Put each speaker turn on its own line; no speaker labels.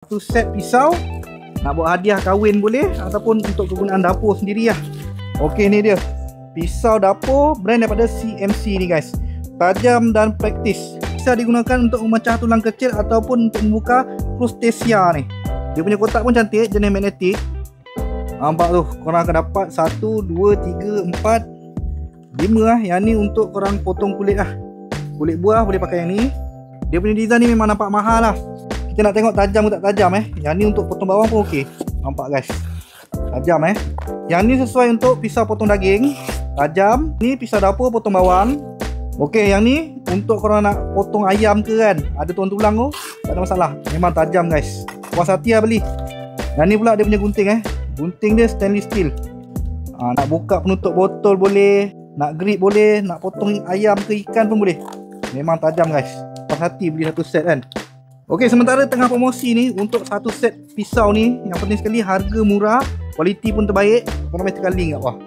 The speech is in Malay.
Satu set pisau, nak buat hadiah kahwin boleh ataupun untuk kegunaan dapur sendiri lah. Okey, ni dia pisau dapur brand daripada CMC ni guys. Tajam dan praktis. Bisa digunakan untuk memecah tulang kecil ataupun untuk membuka crustacean ni. Dia punya kotak pun cantik, jenis magnetik. Nampak tu, korang akan dapat 1, 2, 3, 4, 5 lah. Yang ni untuk korang potong kulit lah. Kulit buah boleh pakai yang ni. Dia punya design ni memang nampak mahal lah. Kita nak tengok tajam ke tak tajam Yang ni untuk potong bawang pun okey. Nampak guys, tajam Yang ni sesuai untuk pisau potong daging, tajam. Ni pisau dapur potong bawang. Okey, yang ni untuk korang nak potong ayam ke kan, ada tulang-tulang tu, tak ada masalah. Memang tajam guys, puas hati lah beli. Yang ni pula dia punya gunting gunting dia stainless steel. Nak buka penutup botol boleh, nak grip boleh, nak potong ayam ke ikan pun boleh. Memang tajam guys, puas hati beli satu set kan. Okey, sementara tengah promosi ni, untuk satu set pisau ni, yang penting sekali harga murah, kualiti pun terbaik. Korang mesti kali kat bawah.